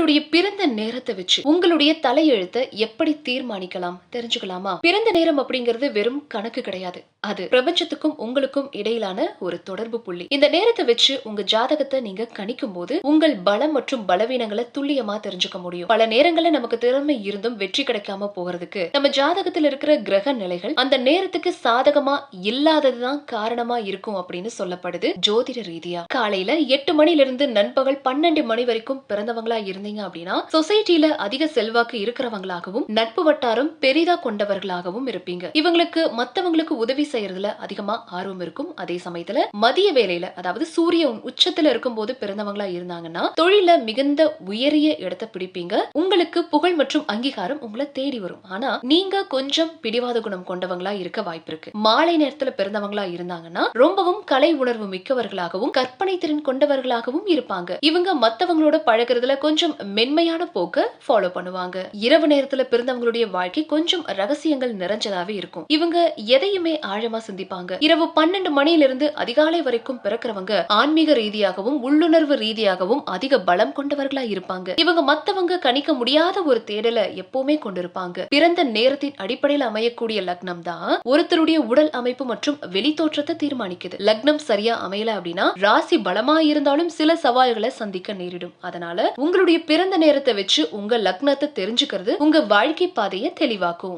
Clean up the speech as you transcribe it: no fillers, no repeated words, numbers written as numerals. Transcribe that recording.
உங்களுடைய பிறந்த நேரத்தை வச்சு உங்களுடைய தலையெழுத்தை எப்படி தீர்மானிக்கலாம் தெரிஞ்சுக்கலாமா? பிறந்த நேரம் அப்படிங்கிறது வெறும் கணக்கு கிடையாது. அது பிரபஞ்சத்துக்கும் உங்களுக்கும் இடையிலான ஒரு தொடர்பு புள்ளி. இந்த நேரத்தை வச்சு உங்க ஜாதகத்தை நீங்க கணிக்கும் போது உங்கள் பலம் மற்றும் பலவீனங்களை துல்லியமா தெரிஞ்சுக்க முடியும். பல நேரங்கள்ல நமக்கு திறமை இருந்தும் வெற்றி கிடைக்காம போகிறதுக்கு நம்ம ஜாதகத்தில் இருக்கிற கிரக நிலைகள் அந்த நேரத்துக்கு சாதகமா இல்லாததுதான் காரணமா இருக்கும் அப்படின்னு சொல்லப்படுது ஜோதிட ரீதியா. காலையில 8 மணிலிருந்து நண்பகல் 12 மணி வரைக்கும் பிறந்தவங்களா இருந்தீங்க அப்படின்னா சொசைட்டில அதிக செல்வாக்கு இருக்கிறவங்களாகவும் நட்பு வட்டாரம் பெரிதா கொண்டவர்களாகவும் இருப்பீங்க. இவங்களுக்கு மத்தவங்களுக்கு உதவி செய்யறதுல அதிகமா ஆர்வம் இருக்கும். அதே சமயத்துல மதிய வேளையில, அதாவது சூரியன் உச்சத்துல இருக்கும் போது பிறந்தவங்களா இருந்தாங்கன்னா தொழில மிகுந்த உயரிய இடத்தை பிடிப்பீங்க. உங்களுக்கு புகழ் மற்றும் அங்கீகாரம் உங்களை தேடி வரும். ஆனா நீங்க கொஞ்சம் பிடிவாத குணம் கொண்டவங்களா இருக்க வாய்ப்பு இருக்கு. மாலை நேரத்துல பிறந்தவங்களா இருந்தாங்கன்னா ரொம்பவும் கலை உணர்வு மிக்கவர்களாகவும் கற்பனை திறன் கொண்டவர்களாகவும் இருப்பாங்க. இவங்க மத்தவங்களோட பழகுறதுல கொஞ்சம் மென்மையான போக்க ஃபாலோ பண்ணுவாங்க. இரவு நேரத்துல பிறந்தவங்களுடைய வாழ்க்கை கொஞ்சம் ரகசியங்கள் நிறைஞ்சதாவே இருக்கும். இவங்க எதையுமே ஆழமா சிந்திப்பாங்க. இரவு 12 மணியிலிருந்து அதிகாலை வரைக்கும் பிறக்கிறவங்க ஆன்மீக ரீதியாகவும் உள்ளுணர்வு ரீதியாகவும் அதிக பலம் கொண்டவர்களா இருப்பாங்க. இவங்க மத்தவங்க கணிக்க முடியாத ஒரு தேடலை எப்பவுமே கொண்டிருப்பாங்க. பிறந்த நேரத்தின் அடிப்படையில் அமையக்கூடிய லக்னம் தான் ஒருத்தருடைய உடல் அமைப்பு மற்றும் வெளி தோற்றத்தை தீர்மானிக்குது. லக்னம் சரியா அமையல அப்படின்னா ராசி பலமா இருந்தாலும் சில சவால்களை சந்திக்க நேரிடும். அதனால உங்களுடைய பிறந்த நேரத்தை வச்சு உங்க லக்னத்தை தெரிஞ்சுக்கிறது உங்க வாழ்க்கை பாதையை தெளிவாக்கும்.